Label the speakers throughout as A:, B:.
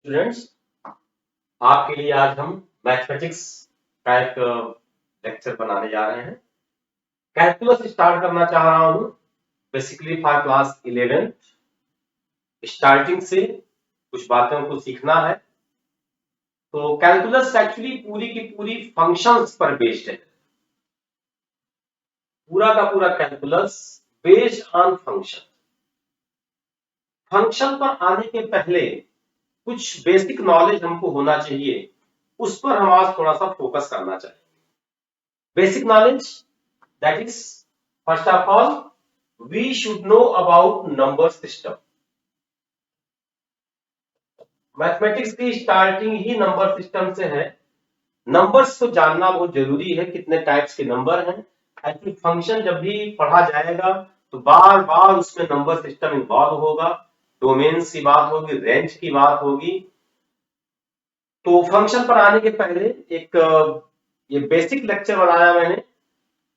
A: Students, आपके लिए आज हम मैथमेटिक्स का एक लेक्चर बनाने जा रहे हैं। कैलकुलस स्टार्ट करना चाह रहा हूं बेसिकली फॉर क्लास 11। स्टार्टिंग से कुछ बातों को सीखना है। तो कैलकुलस एक्चुअली पूरी की पूरी फंक्शंस पर बेस्ड है। पूरा का पूरा calculus based on function. Function पर आने के पहले कुछ बेसिक नॉलेज हमको होना चाहिए, उस पर हम आज थोड़ा सा फोकस करना चाहिए। Basic knowledge, that is, first of all, we should know about number system. Mathematics की स्टार्टिंग ही नंबर सिस्टम से है। नंबर्स को जानना बहुत जरूरी है, कितने टाइप्स के नंबर हैं। एक्चुअली फंक्शन जब भी पढ़ा जाएगा तो बार बार उसमें नंबर सिस्टम इन्वॉल्व होगा, डोमेन्स की बात होगी, रेंज की बात होगी। तो फंक्शन पर आने के पहले एक ये बेसिक लेक्चर बनाया मैंने,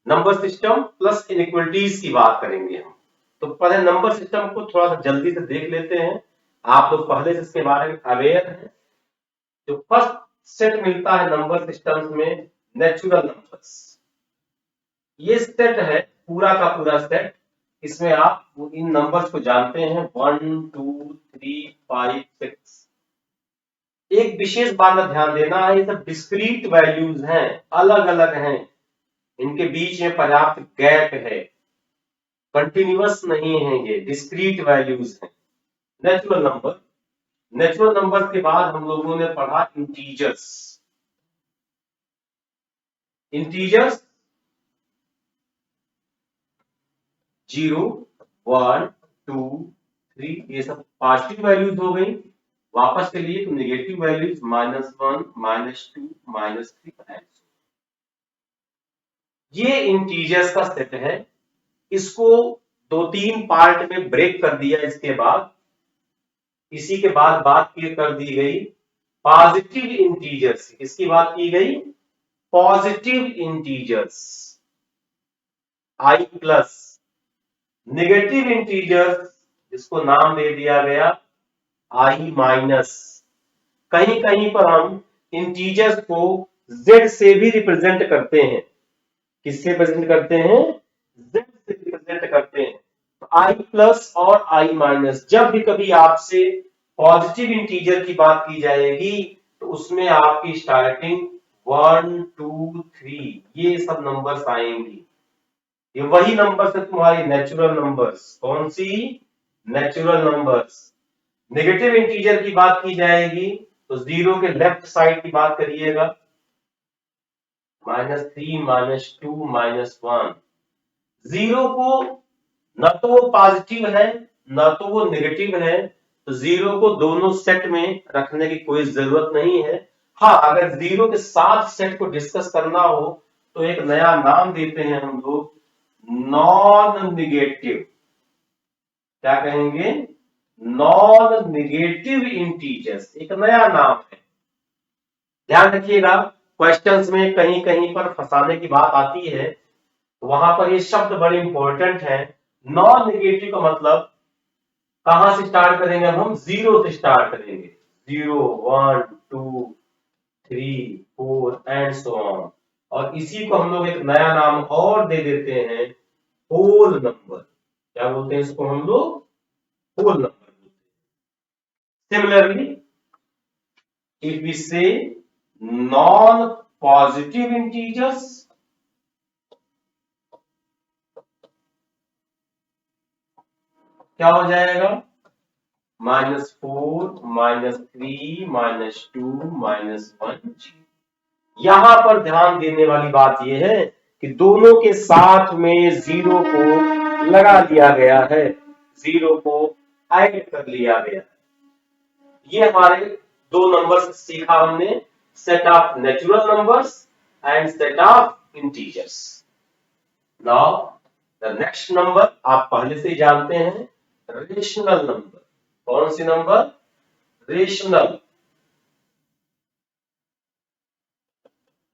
A: नंबर सिस्टम प्लस इनइक्वालिटीज की बात करेंगे हम। तो पहले नंबर सिस्टम को थोड़ा सा जल्दी से देख लेते हैं। आप लोग पहले से इसके बारे में अवेयर हैं। जो फर्स्ट सेट मिलता है नंबर सिस्टम्स में, नेचुरल नंबर्स। ये सेट है पूरा का पूरा सेट। इसमें आप इन नंबर्स को जानते हैं 1 2 3 5 6। एक विशेष बात का ध्यान देना है, ये सब डिस्क्रीट वैल्यूज हैं, अलग अलग हैं। इनके बीच में पर्याप्त गैप है, कंटिन्यूअस नहीं है, ये डिस्क्रीट वैल्यूज हैं। नेचुरल नंबर, नेचुरल नंबर्स के बाद हम लोगों ने पढ़ा इंटीजर्स। इंटीजर्स 0 1 2 3 ये सब पॉजिटिव वैल्यूज हो गई। वापस चलिए तो नेगेटिव वैल्यूज -1 -2 -3। ये इंटीजर्स का सेट है। इसको दो तीन पार्ट में ब्रेक कर दिया। इसके बाद इसी के बाद बात कर दी गई पॉजिटिव इंटीजर्स। किसकी बात की गई? Positive integers i plus. Negative integers जिसको नाम दे दिया गया i माइनस। कहीं कहीं पर हम इंटीजर्स को z से भी रिप्रेजेंट करते हैं। किससे रिप्रेजेंट करते हैं? z से रिप्रेजेंट करते हैं। i प्लस और i माइनस, जब भी कभी आपसे पॉजिटिव इंटीजर की बात की जाएगी तो उसमें आपकी स्टार्टिंग 1 2 3 ये सब नंबर्स आएंगी। ये वही नंबर्स है तुम्हारी नेचुरल नंबर्स। कौन सी? Natural numbers. नेगेटिव इंटीजर की बात की जाएगी तो जीरो के लेफ्ट साइड की बात करिएगा, -3 -2 -1। जीरो को न तो वो पॉजिटिव है न तो वो नेगेटिव है, तो जीरो को दोनों सेट में रखने की कोई जरूरत नहीं है। हाँ, अगर जीरो के साथ सेट को डिस्कस करना हो तो एक नया नाम देते हैं हम लोग, नॉन निगेटिव। क्या कहेंगे? नॉन निगेटिव इंटीजर्स, एक नया नाम है। ध्यान रखिएगा, क्वेश्चंस में कहीं कहीं पर फंसाने की बात आती है, वहां पर ये शब्द बड़े इंपॉर्टेंट है। नॉन निगेटिव का मतलब कहां से स्टार्ट करेंगे? हम जीरो से स्टार्ट करेंगे। 0 1 2 3 4 एंड सो ऑन। और इसी को हम लोग एक नया नाम और दे देते हैं, होल नंबर। क्या बोलते हैं इसको हम लोग? Whole number. Similarly if we say non positive integers, क्या हो जाएगा? -4 -3 -2 -1। यहां पर ध्यान देने वाली बात यह है कि दोनों के साथ में जीरो को लगा दिया गया है, जीरो को ऐड कर लिया गया। ये हमारे दो नंबर्स सीखा हमने, set of natural numbers and set of integers. Now the next number आप पहले से ही जानते हैं, रेशनल नंबर। कौन सी number? Rational.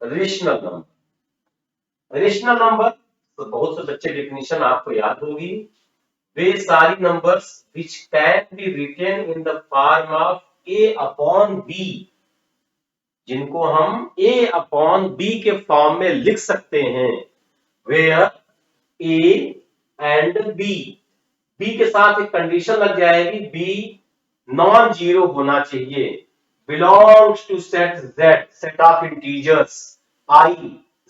A: Rational number. Rational number तो बहुत से बच्चे डेफिनेशन आपको याद होगी। वे सारी numbers which can be written in the form of a upon b, जिनको हम a अपॉन b के फॉर्म में लिख सकते हैं, where a and b, b के साथ एक कंडीशन लग जाएगी, b नॉन जीरो होना चाहिए, belongs to set z, set of integers i,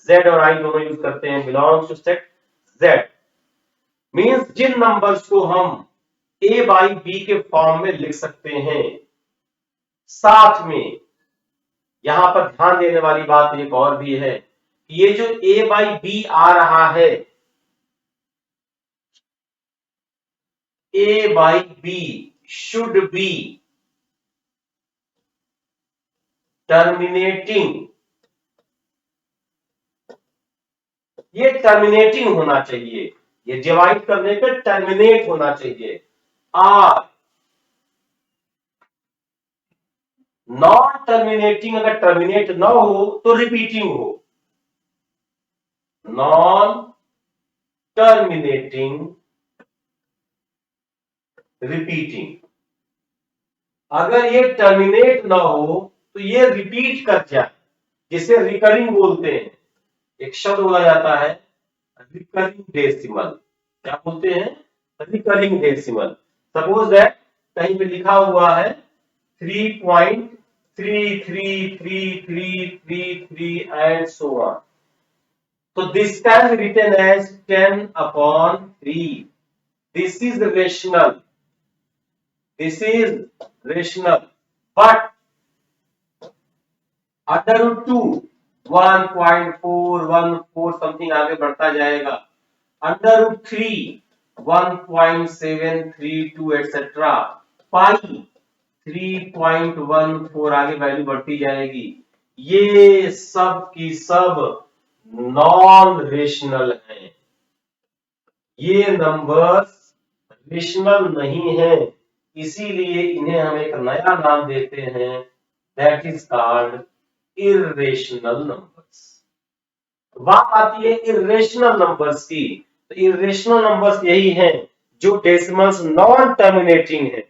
A: z और i दोनों यूज करते हैं, belongs to set z, means जिन नंबर्स को हम a बाई b के फॉर्म में लिख सकते हैं। साथ में यहां पर ध्यान देने वाली बात एक और भी है, ये जो a बाई b आ रहा है, a by b should be terminating, ये टर्मिनेटिंग होना चाहिए, ये डिवाइड करने पे टर्मिनेट होना चाहिए। आर नॉन टर्मिनेटिंग, अगर टर्मिनेट ना हो तो रिपीटिंग हो, नॉन टर्मिनेटिंग रिपीटिंग, अगर ये टर्मिनेट ना हो तो ये रिपीट कर जाए, जिसे रिकरिंग बोलते हैं। एक शब्द बोला जाता है रिकरिंग डेसिमल, क्या बोलते हैं? Recurring decimal. सपोज दैट कहीं पे लिखा हुआ है 3.33333 एंड सो ऑन, तो this can be written as 10 upon 3, this is rational, this is rational, but under root 2 1.414 something आगे बढ़ता जाएगा, under root 3 1.732 एटसेट्रा, पाई 3.14 आगे वैल्यू बढ़ती जाएगी। ये सब की सब नॉन रेशनल हैं, ये नंबर्स रेशनल नहीं है, इसीलिए इन्हें हम एक नया नाम देते हैं, that is called irrational numbers. बात आती है इर्रेशनल नंबर्स की, तो इर्रेशनल नंबर्स यही हैं जो डेसिमल्स नॉन टर्मिनेटिंग है।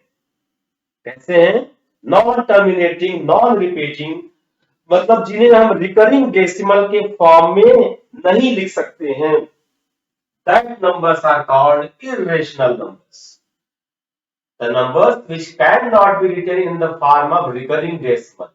A: कैसे हैं? नॉन टर्मिनेटिंग, नॉन रिपीटिंग, मतलब जिन्हें हम रिकरिंग डेसिमल के फॉर्म में नहीं लिख सकते हैं, that numbers are called irrational numbers. The numbers which cannot be written in the form of recurring decimal,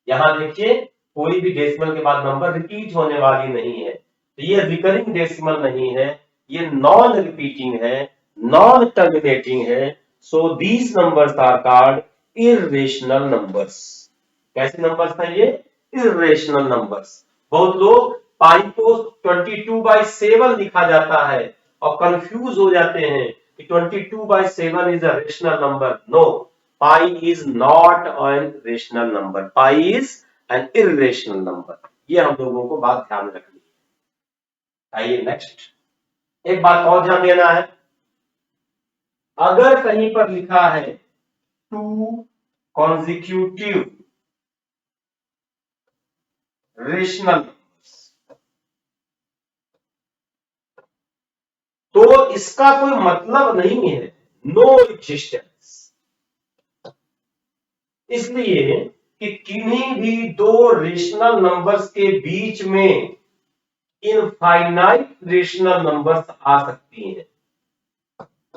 A: यहां देखिए कोई भी डेसिमल के बाद नंबर रिपीट होने वाली नहीं है, तो ये रिकरिंग डेसिमल नहीं है, ये नॉन रिपीटिंग है, नॉन टर्मिनेटिंग है, so these numbers are called irrational numbers. कैसे नंबर्स हैं ये? Irrational numbers. बहुत लोग पाई को 22/7 लिखा जाता है और कंफ्यूज हो जाते हैं कि 22/7 is a rational number. No, pi is not an rational number. Pi is an irrational number. ये हम लोगों को बात ध्यान रखनी है। आइए नेक्स्ट, एक बात और ध्यान देना है, अगर कहीं पर लिखा है 2 consecutive rational numbers, तो इसका कोई मतलब नहीं है नो एग्जिस्टेंस, इसलिए कि किन्हीं भी दो रेशनल नंबर्स के बीच में इनफाइनाइट रेशनल नंबर्स आ सकती हैं,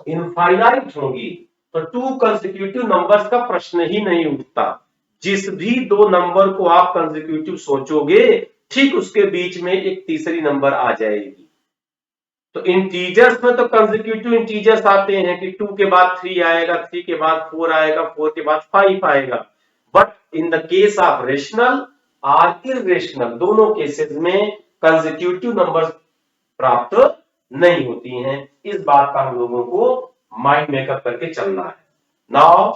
A: इनफाइनाइट होंगी, तो 2 कंसेक्यूटिव नंबर्स का प्रश्न ही नहीं उठता। जिस भी दो नंबर को आप कंसेक्यूटिव सोचोगे, ठीक उसके बीच में एक तीसरी नंबर आ जाएगी। तो इंटीजर्स में तो कंसेक्यूटिव इंटीजर्स आते हैं कि 2 के बाद 3 आएगा, 3 के बाद 4 आएगा, 4 के बाद 5 आएगा, but in the case of rational और इर्रेशनल, दोनों केसेस में कंसेक्यूटिव नंबर्स प्राप्त नहीं होती हैं। इस बात का हम लोगों को माइंड मेकअप करके चलना है। नाउ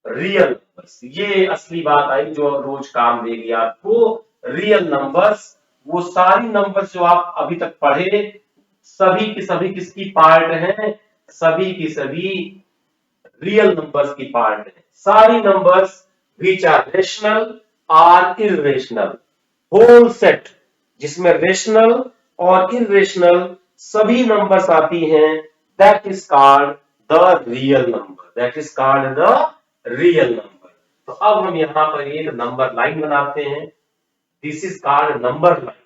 A: रियल नंबर्स, ये असली बात आई जो रोज काम देगी आपको। रियल नंबर्स, वो सारी नंबर्स जो आप अभी तक पढ़े, सभी की सभी किसकी पार्ट हैं? सभी की सभी रियल नंबर्स की पार्ट है। सारी नंबर्स विच आर रेशनल और इर्रेशनल, होल सेट जिसमें रेशनल और इर्रेशनल सभी नंबर्स आती हैं, that is called the real number, that is called the real number. तो अब हम यहां पर एक नंबर लाइन बनाते हैं, this is called number line.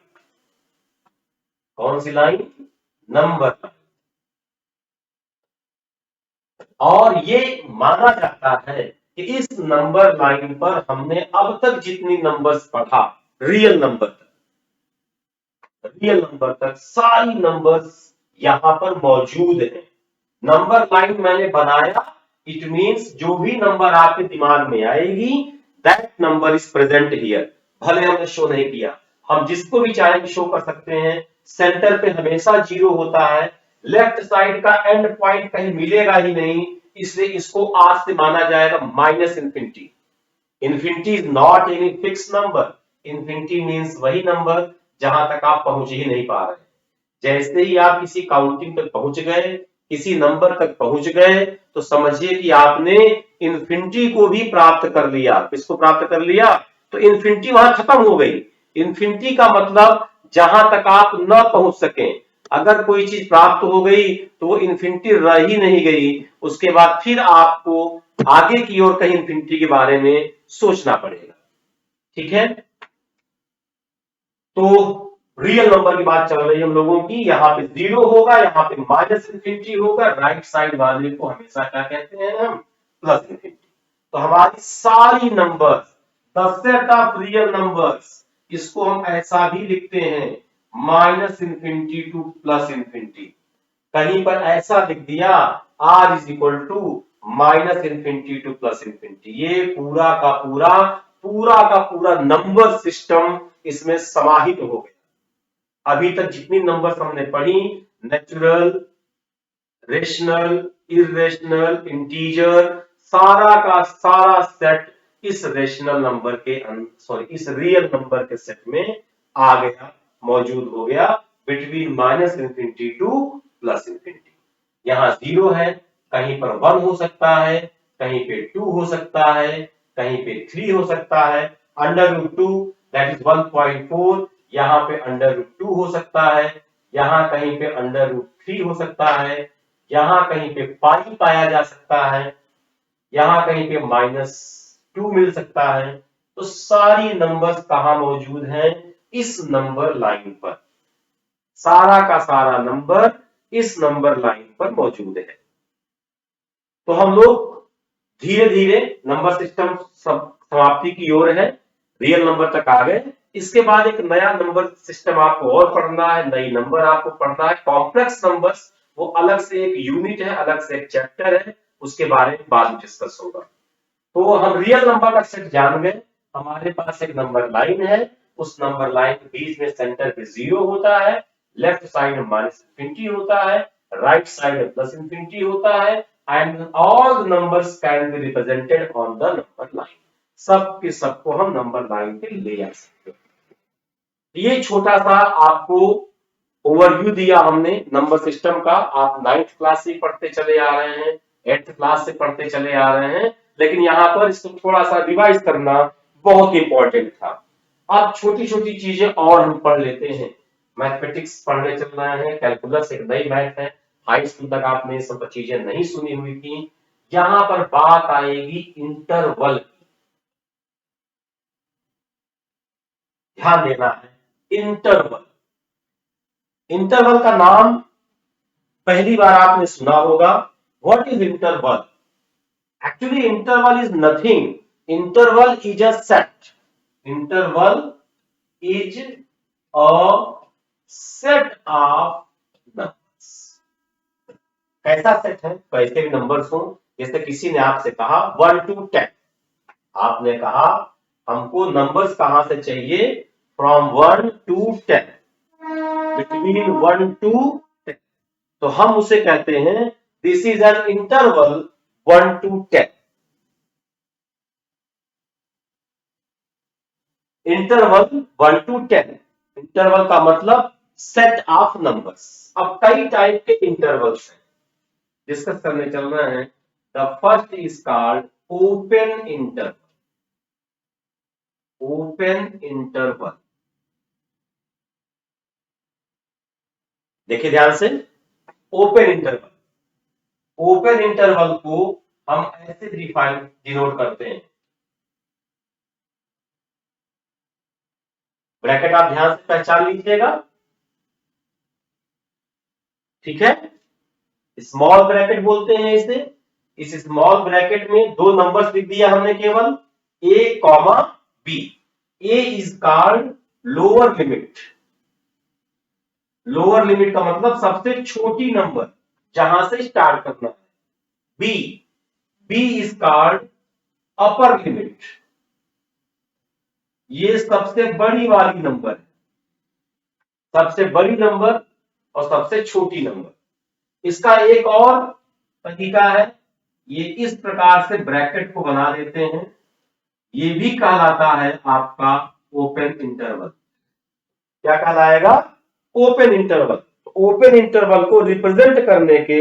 A: कौन सी लाइन? Number line. और ये माना जाता है कि इस नंबर लाइन पर हमने अब तक जितनी नंबर्स पढ़ा, रियल नंबर तक सारी नंबर्स यहां पर मौजूद है। नंबर लाइन मैंने बनाया, इट मींस जो भी नंबर आपके दिमाग में आएगी that number is present here. भले हमने शो नहीं किया, हम जिसको भी चाहें शो कर सकते हैं। सेंटर पे हमेशा जीरो होता है, लेफ्ट साइड का एंड पॉइंट कहीं मिलेगा ही नहीं, इसलिए इसको आज से माना जाएगा minus infinity. Infinity is not any fix number. Infinity means वही नंबर जहां तक आप पहुंच ही नहीं पा रहे। जैसे ही आप किसी काउंटिंग तक पहुंच गए, किसी नंबर तक पहुंच गए, तो समझिए कि आपने इंफिनिटी को भी प्राप्त कर लिया। किसको प्राप्त कर लिया? तो इंफिनिटी वहां खत्म हो गई। इंफिनिटी का मतलब जहां तक आप न पहुंच सके। अगर कोई चीज प्राप्त हो गई तो वो इंफिनिटी रह ही नहीं गई, उसके बाद फिर आपको आगे की ओर कहीं इंफिनिटी के बारे में सोचना पड़ेगा। ठीक है, तो रियल नंबर की बात चल रही है हम लोगों की। यहाँ पे जीरो होगा, यहाँ पे माइनस इंफिनिटी होगा, राइट साइड वाले को हमेशा क्या कहते हैं हम? Plus infinity. तो हमारी सारी numbers, the set of real numbers, इसको हम ऐसा भी लिखते हैं minus infinity to plus infinity. कहीं पर ऐसा लिख दिया r is equal to minus infinity to plus infinity. ये पूरा का पूरा नंबर सिस्टम इसमें समाहित हो गया। अभी तक जितनी नंबर्स हमने पढ़ी, नेचुरल, रेशनल, इरेशनल, इंटीजर, सारा का सारा सेट इस रेशनल नंबर के इस रियल नंबर के सेट में आ गया, मौजूद हो गया between minus infinity to plus infinity. यहाँ जीरो है, कहीं पर वन हो सकता है, कहीं पे टू हो सकता है, कहीं पे थ्री हो सकता है, under root two that is 1.4, यहाँ पे अंडर रूट टू हो सकता है, यहाँ कहीं पे अंडर रूट थ्री हो सकता है, यहाँ कहीं पे पाई पाया जा सकता है, यहाँ कहीं पे -2 मिल सकता है। तो सारी नंबर्स कहां मौजूद हैं? इस नंबर लाइन पर। सारा का सारा नंबर इस नंबर लाइन पर मौजूद है। तो हम लोग धीरे धीरे नंबर सिस्टम समाप्ति की ओर है, रियल नंबर तक आ गए। इसके बाद एक नया नंबर सिस्टम आपको और पढ़ना है, नई नंबर आपको पढ़ना है, कॉम्प्लेक्स नंबर्स। वो अलग से एक यूनिट है, अलग से एक चैप्टर है, उसके बारे में बाद में डिस्कस होगा। तो हम रियल नंबर का सेट जान गए। हमारे पास एक नंबर लाइन है, उस नंबर लाइन के बीच में सेंटर पे जीरो होता है, लेफ्ट साइड माइनस इंफिनिटी होता है, राइट साइड प्लस इंफिनिटी होता है, and all numbers can be represented on the number line. सब के सबको हम नंबर लाइन पे ले आ सकते हैं। ये छोटा सा आपको ओवरव्यू दिया हमने नंबर सिस्टम का। आप 9th क्लास से पढ़ते चले आ रहे हैं, 8th क्लास से पढ़ते चले आ रहे हैं, लेकिन यहाँ पर इसको थोड़ा सा रिवाइज करना बहुत इंपॉर्टेंट था। अब छोटी छोटी चीजें और हम पढ़ लेते हैं। मैथमेटिक्स पढ़ने चल रहे हैं, कैलकुलस एक नई मैथ है, हाई स्कूल तक आपने ये सब चीजें नहीं सुनी हुई थी। यहाँ पर बात आएगी इंटरवल की, ध्यान देना है। इंटरवल, इंटरवल का नाम पहली बार आपने सुना होगा। What is interval? Actually interval is nothing, interval is a set. Interval is a set of numbers. कैसा सेट है? कैसे भी नंबर्स हो। जैसे किसी ने आपसे कहा 1 to 10, आपने कहा हमको नंबर्स कहां से चाहिए? From 1 to 10, between 1 to 10। तो हम उसे कहते हैं this is an interval 1 to 10। Interval 1 to 10, interval का मतलब सेट ऑफ नंबर्स। अब कई टाइप के इंटरवल्स हैं, डिस्कस करने चल रहे हैं। The first is called open interval. Open interval, देखिए ध्यान से। ओपन इंटरवल, ओपन इंटरवल को हम ऐसे डिनोट करते हैं। ब्रैकेट आप ध्यान से पहचान लीजिएगा, ठीक है। स्मॉल ब्रैकेट बोलते हैं इसे। इस स्मॉल ब्रैकेट में दो नंबर्स लिख दिया हमने केवल, a comma b। a is called lower limit. Lower limit का मतलब सबसे छोटी नंबर जहां से स्टार्ट करना है। b b is called upper limit, ये सबसे बड़ी वाली नंबर है, सबसे बड़ी नंबर और सबसे छोटी नंबर। इसका एक और तरीका है, ये इस प्रकार से ब्रैकेट को बना देते हैं, ये भी कहलाता है आपका ओपन इंटरवल। क्या कहलाएगा? Open interval. ओपन इंटरवल को रिप्रेजेंट करने के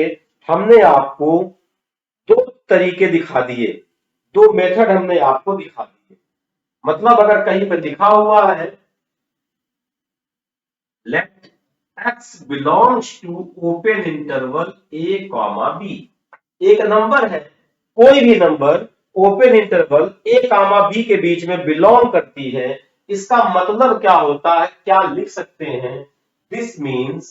A: हमने आपको दो तरीके दिखा दिए, दो मेथड हमने आपको दिखा दिए। मतलब अगर कहीं पर लिखा हुआ है let x belongs to open interval a comma b, एक नंबर है, कोई भी नंबर open interval a comma b के बीच में बिलोंग करती है, इसका मतलब क्या होता है, क्या लिख सकते हैं? This means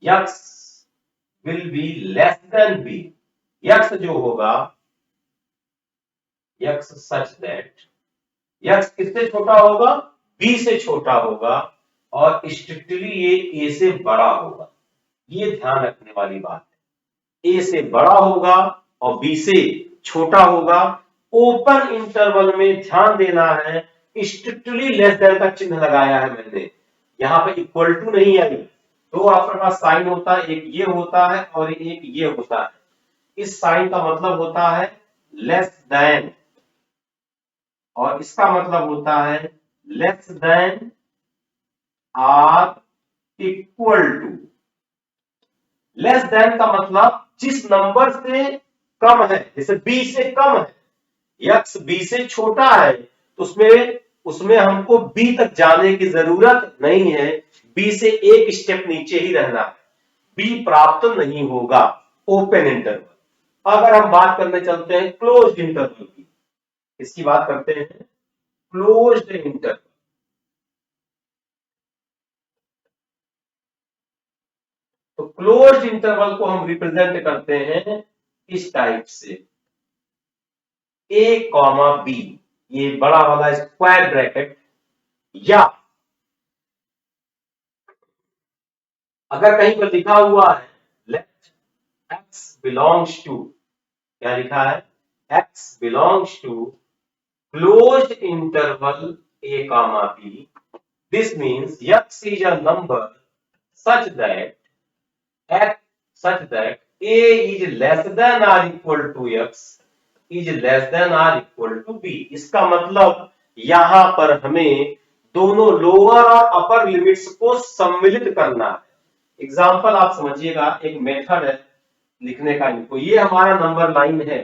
A: x will be less than b। x जो होगा, x सच दैट x किससे छोटा होगा? b से छोटा होगा, और स्ट्रिक्टली ये a से बड़ा होगा। ये ध्यान रखने वाली बात है, a से बड़ा होगा और b से छोटा होगा। ओपन इंटरवल में ध्यान देना है, स्ट्रिक्टली लेस देन का चिन्ह लगाया है मैंने, यहां पे इक्वल टू नहीं आई। तो आपके पास साइन होता है, एक ये होता है और एक ये होता है। इस साइन का मतलब होता है लेस देन, और इसका मतलब होता है less than or equal to. Less than का मतलब जिस नंबर से कम है, जैसे b से कम है, x b से छोटा है, तो उसमें हमको b तक जाने की जरूरत नहीं है, b से एक स्टेप नीचे ही रहना है, b प्राप्त नहीं होगा ओपन इंटरवल। अगर हम बात करने चलते हैं क्लोज्ड इंटरवल की, इसकी बात करते हैं क्लोज्ड इंटरवल। तो क्लोज्ड इंटरवल को हम रिप्रेजेंट करते हैं इस टाइप से, a कॉमा b, ये बड़ा वाला स्क्वायर ब्रैकेट, या अगर कहीं पर लिखा हुआ है लेट x बिलोंग्स टू, क्या लिखा है? x belongs to closed interval a comma b, this means x is a number such that a is less than or equal to x is less than or equal to b। इसका मतलब यहां पर हमें दोनों lower और अपर limits को सम्मिलित करना है। एग्जांपल आप समझिएगा, एक मेथड है लिखने का इनको। ये हमारा नंबर लाइन है,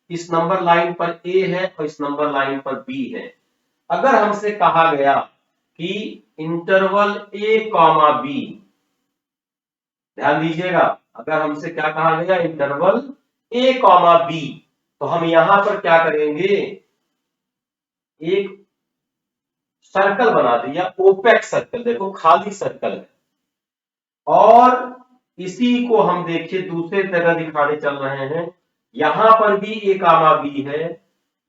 A: इस नंबर लाइन पर a है और इस नंबर लाइन पर b है। अगर हमसे कहा गया कि इंटरवल a कॉमा b, ध्यान दीजिएगा, अगर हमसे क्या कहा गया, इंटरवल a कॉमा b, तो हम यहां पर क्या करेंगे, एक सर्कल बना दिया, ओपेक सर्कल, देखो खाली सर्कल है, और इसी को हम देखिए दूसरे जगह दिखाने चल रहे हैं। यहां पर भी a कामा b है,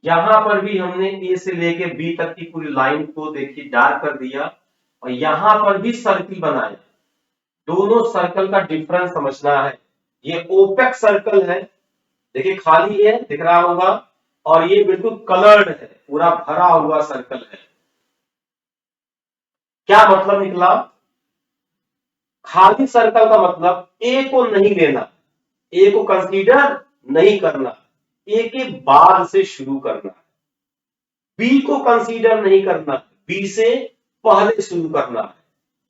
A: यहां पर भी हमने a से लेके b तक की पूरी लाइन को देखिए डार्क कर दिया, और यहां पर भी सर्किल बनाया। दोनों सर्कल का डिफरेंस समझना है। ये ओपेक सर्कल है, देखिए खाली है, दिख रहा होगा, और ये बिल्कुल कलर्ड है, पूरा भरा हुआ सर्कल है। क्या मतलब निकला? खाली सर्कल का मतलब ए को नहीं लेना, ए को कंसीडर नहीं करना, ए के बाद से शुरू करना, बी को कंसीडर नहीं करना, बी से पहले शुरू करना है।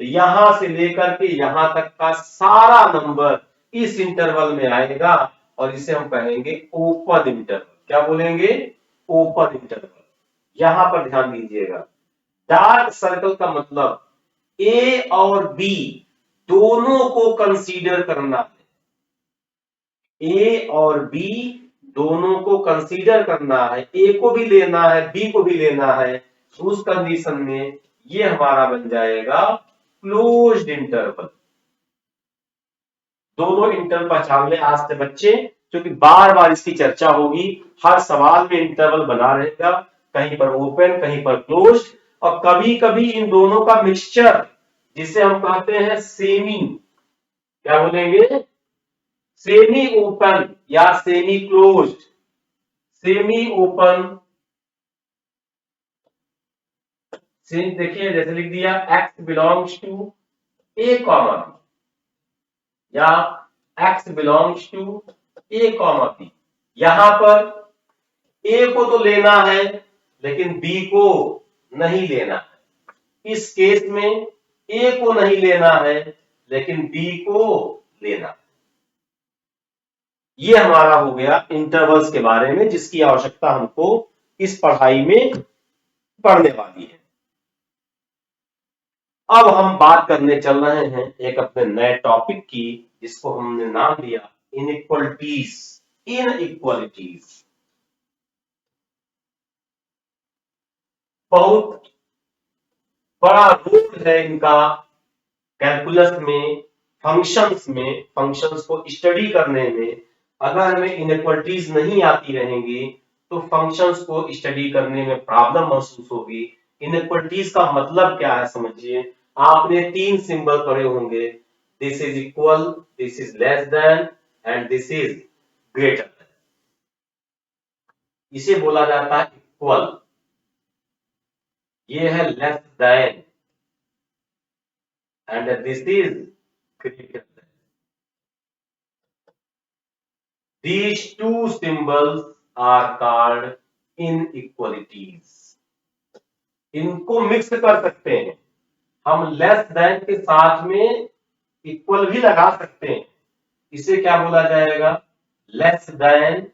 A: तो यहां से लेकर के यहां तक का सारा नंबर इस इंटरवल में आएगा, और इसे हम कहेंगे ओपन इंटरवल। क्या बोलेंगे? Open interval. यहां पर ध्यान दीजिएगा, डार्क सर्कल का मतलब ए और बी दोनों को कंसीडर करना है, ए और बी दोनों को कंसीडर करना है, ए को भी लेना है बी को भी लेना है, उस कंडीशन में ये हमारा बन जाएगा क्लोज्ड इंटरवल। दोनों इंटरवल पहचान ले आज से बच्चे, क्योंकि बार बार इसकी चर्चा होगी, हर सवाल में इंटरवल बना रहेगा, कहीं पर ओपन कहीं पर क्लोज, और कभी कभी इन दोनों का मिक्सचर जिसे हम कहते हैं सेमी, क्या बोलेंगे, सेमी ओपन या सेमी क्लोज्ड, सेमी ओपन, देखिए जैसे लिख दिया x belongs to A comma B या x belongs to A comma B. यहां पर ए को तो लेना है लेकिन बी को नहीं लेना है, इस केस में ए को नहीं लेना है लेकिन बी को लेना है। ये हमारा हो गया इंटरवल्स के बारे में जिसकी आवश्यकता हमको इस पढ़ाई में पढ़ने वाली है। अब हम बात करने चल रहे हैं एक अपने नए टॉपिक की जिसको हमने नाम दिया इनइक्वलिटीज। इनइक्वलिटीज बहुत बड़ा रोल है इनका कैलकुलस में, फंक्शंस को स्टडी करने में। अगर हमें इनइक्वलिटीज नहीं आती रहेंगी तो फंक्शंस को स्टडी करने में प्रॉब्लम महसूस होगी। इनइक्वलिटीज का मतलब क्या है समझिए, आपने 3 सिंबल पढ़े होंगे, this is equal, this is less then and this is greater then. इसे बोला जाता है इक्वल, ये है less then and this is greater then. These two symbols are called inequalities. इनको मिक्स कर सकते हैं हम, लेस देन के साथ में इक्वल भी लगा सकते हैं, इसे क्या बोला जाएगा, लेस देन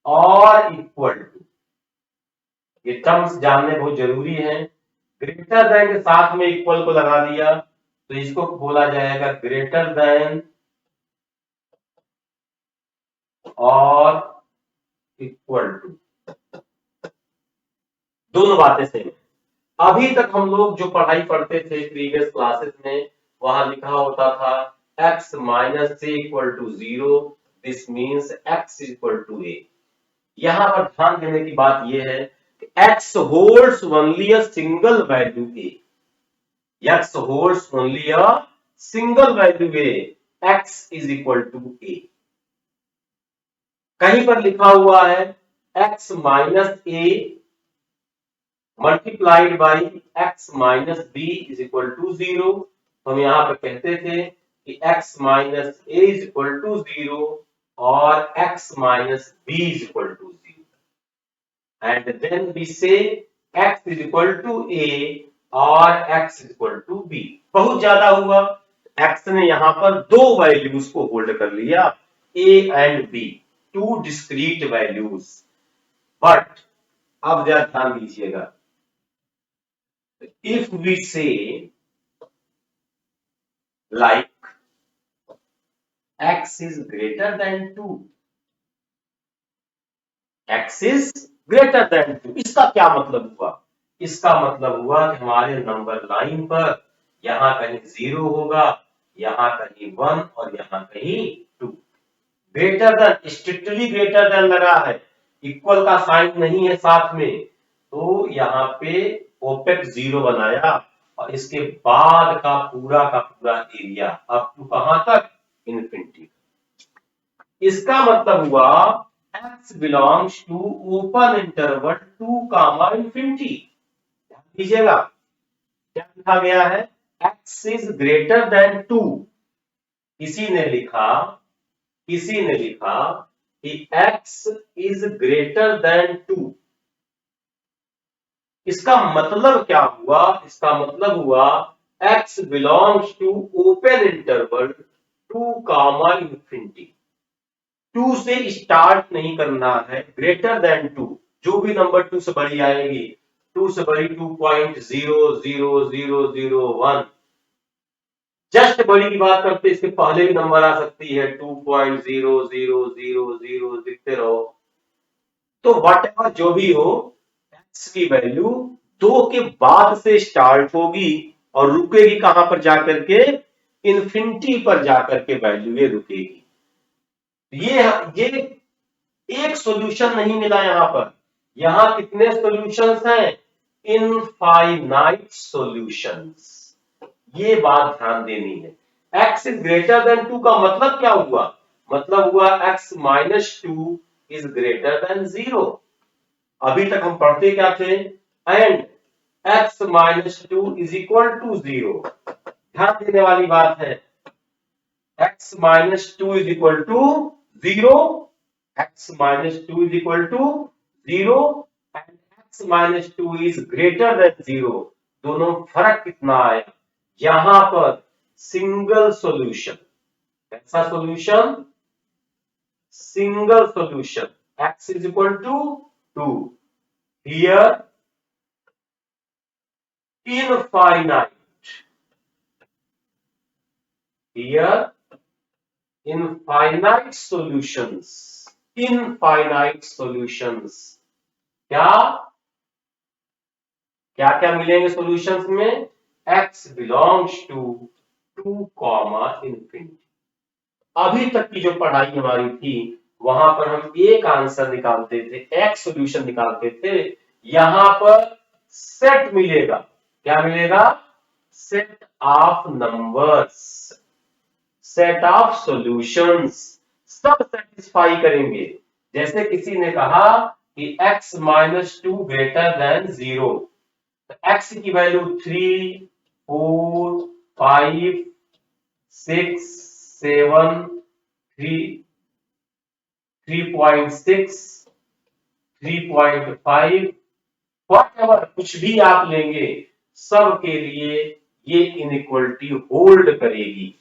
A: और इक्वल टू। ये टर्म्स जानने बहुत जरूरी है। ग्रेटर देन के साथ में इक्वल को लगा दिया तो इसको बोला जाएगा ग्रेटर देन और इक्वल टू, दोनों बातें सेम है। अभी तक हम लोग जो पढ़ाई पढ़ते थे प्रीवियस क्लासेस में, वहां लिखा होता था x माइनस से equal to 0, this means x equal to a। यहां पर ध्यान देने की बात यह है कि x holds only a single value a, x holds only a single value a, x is equal to a। कहीं पर लिखा हुआ है x minus a multiplied by x minus b is equal to 0। तो हम यहां पर कहते थे कि x minus a is equal to 0 और x minus b is equal to 0 and then we say x is equal to a और x is equal to b। बहुत ज्यादा हुआ, x ने यहां पर दो वैल्यूज को होल्ड कर लिया, a and b, two discrete values. But अब जरा ध्यान दीजिएगा, if we say like x is greater than 2, x is greater than 2, इसका क्या मतलब हुआ, इसका मतलब हुआ कि हमारे नंबर लाइन पर यहां कहीं 0 होगा, यहां कहीं 1 और यहां कहीं 2। Greater than, strictly greater than लगा है, इक्वल का साइन नहीं है साथ में, तो यहां पे ओपेक 0 बनाया और इसके बाद का पूरा एरिया अप टू कहां तक, इन्फिनिटी। इसका मतलब हुआ x belongs to open interval 2 comma infinity. ध्यान दीजिएगा क्या लिखा गया है, x इज ग्रेटर देन 2। किसी ने लिखा कि x इज ग्रेटर देन 2। इसका मतलब क्या हुआ, इसका मतलब हुआ x belongs to open interval 2 comma infinity. 2 से स्टार्ट नहीं करना है, ग्रेटर देन 2, जो भी नंबर 2 से बड़ी आएगी, 2 से बड़ी 2.00001, जस्ट बड़ी की बात करते इसके पहले भी नंबर आ सकती है 2.0000 लिखते रहो। तो वट एवर जो भी हो, एक्स की वैल्यू 2 के बाद से स्टार्ट होगी और रुकेगी कहां पर जाकर के, इन्फिनिटी पर जाकर के वैल्यू ये रुकेगी। ये एक सॉल्यूशन नहीं मिला यहां पर, यहां कितने सॉल्यूशंस हैं, इनफाइनाइट सॉल्यूशंस। ये बात ध्यान देनी है। x इज ग्रेटर देन 2 का मतलब क्या हुआ, मतलब हुआ x minus 2 is greater than 0। अभी तक हम पढ़ते क्या थे, and x minus 2 is equal to 0। ध्यान देने वाली बात है, x minus 2 is equal to 0, x minus 2 is equal to 0 and x minus 2 is greater than 0। दोनों फर्क कितना आया, यहां पर सिंगल सॉल्यूशन, कैसा solution, single solution, x is equal to 2, here infinite, here infinite solutions, infinite solutions. क्या क्या क्या मिलेंगे सॉल्यूशंस में, x बिलोंग्स टू 2 इंफिनिटी। अभी तक की जो पढ़ाई हमारी थी वहां पर हम एक आंसर निकालते थे, एक सॉल्यूशन निकालते थे, यहां पर सेट मिलेगा, क्या मिलेगा, set of numbers, set of solutions, सब सेटिस्फाई करेंगे। जैसे किसी ने कहा कि x माइनस 2 ग्रेटर देन 0, तो x की वैल्यू 3, 4, 5, 6, 7, 3.6, 3.5, व्हाटएवर कुछ भी आप लेंगे, सब के लिए ये इनइक्वलिटी होल्ड करेगी,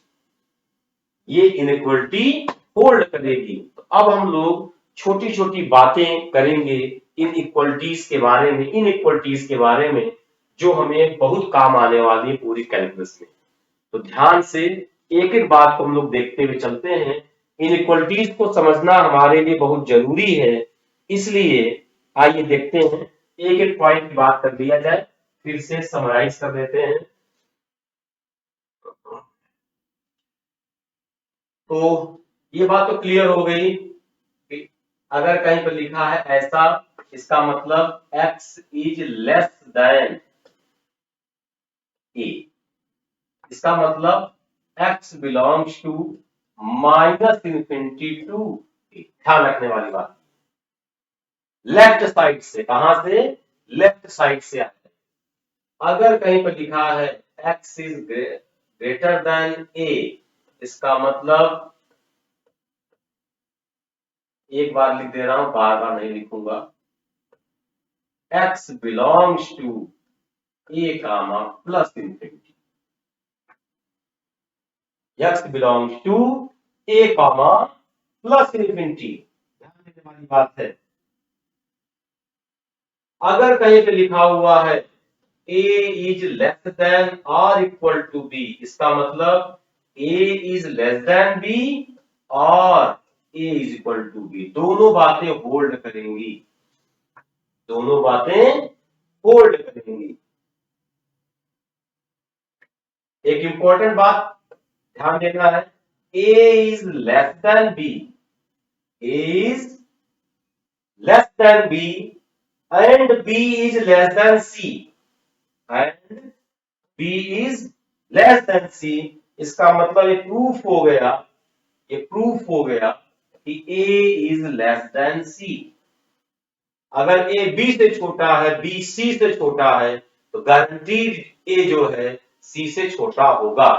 A: ये इनइक्वलिटी होल्ड करेगी। तो अब हम लोग छोटी छोटी बातें करेंगे इनइक्वलिटीज के बारे में, इनइक्वलिटीज के बारे में जो हमें बहुत काम आने वाली है पूरी कैलकुलस में। तो ध्यान से एक एक बात को हम लोग देखते हुए चलते हैं। इनइक्वलिटीज को समझना हमारे लिए बहुत जरूरी है, इसलिए आइए देखते हैं, एक एक पॉइंट की बात कर लिया जाए, फिर से समराइज कर देते हैं। तो ये बात तो क्लियर हो गई कि अगर कहीं पर लिखा है ऐसा, इसका मतलब x is less than a, इसका मतलब x belongs to minus infinity to a। ध्यान रखने वाली बात, लेफ्ट साइड से, कहां से, लेफ्ट साइड से आता है। अगर कहीं पर लिखा है x is greater then a, इसका मतलब, एक बार लिख दे रहा हूं, बार बार नहीं लिखूंगा, x belongs to a comma plus infinity, x belongs to a comma plus infinity. ध्यान देने वाली बात है। अगर कहीं पे लिखा हुआ है a इज लेस देन और इक्वल टू b, इसका मतलब a is less than b और a is equal to b, दोनों बातें होल्ड करेंगी, दोनों बातें होल्ड करेंगी। एक इंपॉर्टेंट बात ध्यान देना है, a is less than b, a is less than b and b is less than c, and b is less than c, इसका मतलब ये प्रूफ हो गया, ये प्रूफ हो गया कि a is less than c। अगर a b से छोटा है, b c से छोटा है, तो गारंटीड a जो है c से छोटा होगा।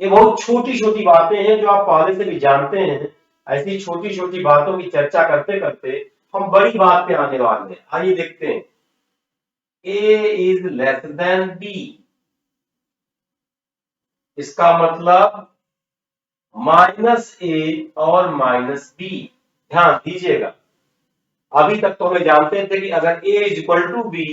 A: ये बहुत छोटी छोटी बातें हैं जो आप पहले से भी जानते हैं। ऐसी छोटी छोटी बातों की चर्चा करते करते हम बड़ी बात पे आने वाले हैं। आइए देखते हैं, a is less than b, इसका मतलब माइनस a और माइनस b। ध्यान दीजिएगा, अभी तक तो हमें जानते थे कि अगर a is equal to b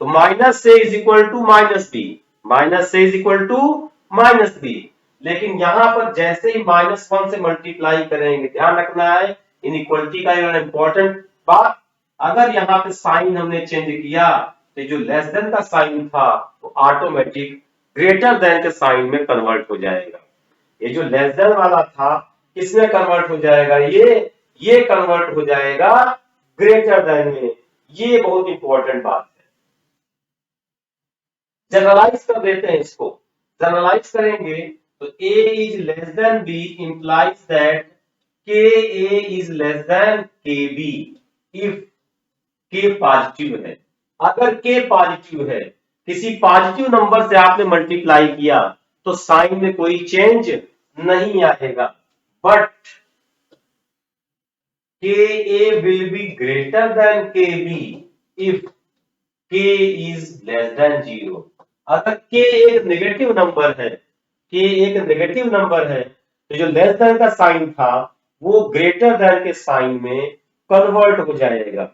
A: तो minus a is equal to minus b, minus a is equal to -b। लेकिन यहां पर जैसे ही -1 से मल्टीप्लाई करेंगे, ध्यान रखना है इनइक्वालिटी का इंपॉर्टेंट बात, अगर यहाँ पे साइन हमने चेंज किया तो जो लेस देन का साइन था वो ऑटोमेटिक ग्रेटर देन के साइन में कन्वर्ट हो जाएगा। ये जो लेस देन वाला था किसमें कन्वर्ट हो जाएगा, ये कन्वर्ट हो जाएगा ग्रेटर देन में। ये बहुत इंपॉर्टेंट बात है। जनरलाइज कर देते हैं इसको, जनरलाइज करेंगे तो a is less than b implies that ka is less then kb if k positive है। अगर k पॉजिटिव है, किसी पॉजिटिव नंबर से आपने मल्टीप्लाई किया तो साइन में कोई चेंज नहीं आएगा, but ka will be greater than kb if k is less than 0। अगर k एक नेगेटिव नंबर है, k एक नेगेटिव नंबर है, तो जो लेस देन का साइन था वो ग्रेटर देन के साइन में कन्वर्ट हो जाएगा।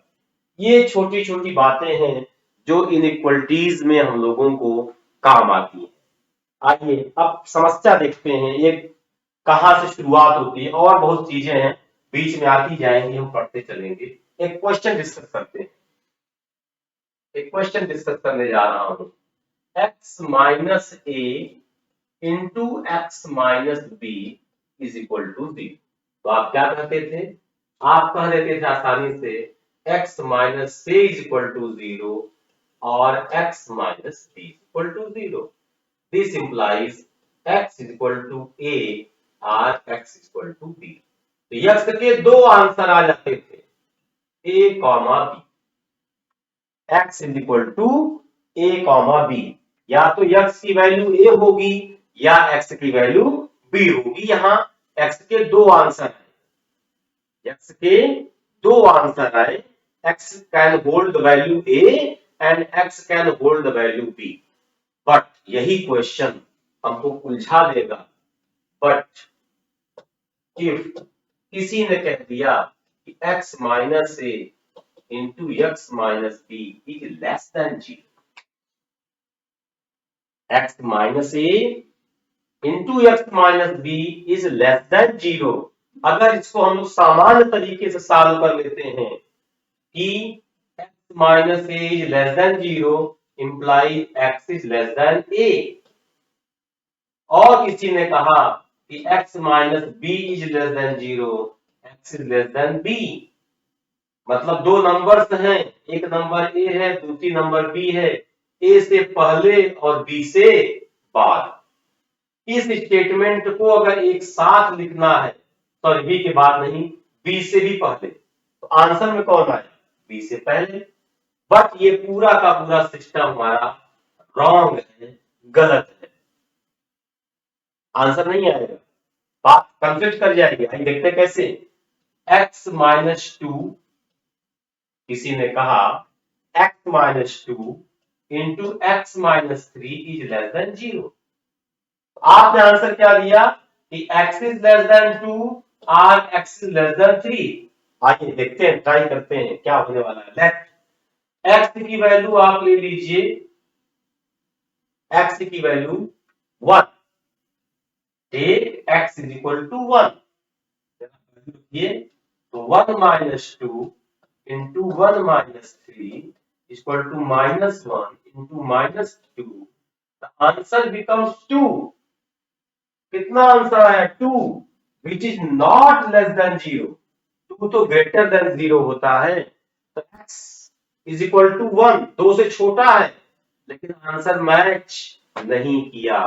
A: ये छोटी छोटी बातें हैं जो इनइक्वालिटीज में हम लोगों को काम आती है। आइए अब समस्या देखते हैं, ये कहां से शुरुआत होती है, और बहुत चीजें हैं बीच में आती जाएंगी, हम पढ़ते चलेंगे। एक क्वेश्चन डिस्कस करते हैं, एक क्वेश्चन डिस्कस करने जा रहा हूं। x minus a into x minus b is equal to 0। तो आप क्या कहते थे, आप कह देते थे आसानी से x minus a is equal to 0 और x minus b is equal to 0। This implies x is equal to a और x is equal to b। तो x के दो आंसर आ जाते थे, a comma b। x is equal to a comma b, या तो x की value a होगी या x की वैल्यू b होगी। यहाँ x के दो आंसर है, x के दो आंसर है, x can hold the value a and x can hold the value b। But यही क्वेश्चन हमको उलझा देगा। बट इफ किसी ने कह दिया कि x minus a into x minus b is less than 0, x minus a into x minus b is less than 0। अगर इसको हम लोग सामान्य तरीके से सॉल्व कर लेते हैं कि x minus a is less than 0 imply x is less than a, और किसी ने कहा कि x minus b is less than 0, x is less than b, मतलब दो नंबर्स हैं, एक नंबर a है, दूसरी नंबर b है, a से पहले और b से बाद। इस स्टेटमेंट को अगर एक साथ लिखना है, सॉरी b के बाद नहीं, b से भी पहले, तो आंसर में कौन आया, b से पहले। बट ये पूरा का पूरा सिस्टम हमारा रॉन्ग है, गलत है, आंसर नहीं आएगा, बात कंफ्यूज कर जाएगी। आइए देखते हैं कैसे। x माइनस 2, किसी ने कहा x minus 2 into x minus 3 is less than 0। आपने आंसर क्या दिया कि x इज लेस देन 2 और x इज लेस देन 3। आइए देखते हैं, ट्राई करते हैं क्या होने वाला है। लेट x की वैल्यू आप ले लीजिए, x की value 1, take x is equal to 1, तो 1 minus 2 into 1 minus 3 equal to minus 1 into minus 2, the answer becomes 2। कितना आंसर आया, 2, which is not less than 0। 2 तो ग्रेटर देन 0 होता है, तो x इज इक्वल टू 1, 2 से छोटा है, लेकिन आंसर मैच नहीं किया,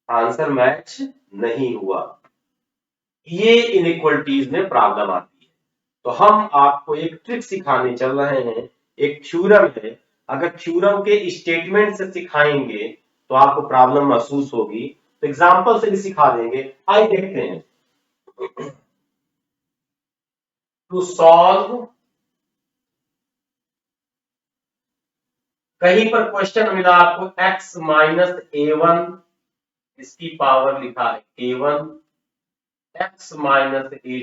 A: आंसर मैच नहीं हुआ। ये इनइक्वालिटीज में प्रॉब्लम आती है। तो हम आपको एक ट्रिक सिखाने चल रहे हैं, एक थ्योरम है, अगर थ्योरम के स्टेटमेंट से सिखाएंगे तो आपको प्रॉब्लम महसूस होगी, तो एग्जांपल से भी सिखा देंगे। आइए देखते हैं। टू सॉल्व, कहीं पर क्वेश्चन मिला आपको x माइनस a1, इसकी पावर लिखा है a1, x माइनस a2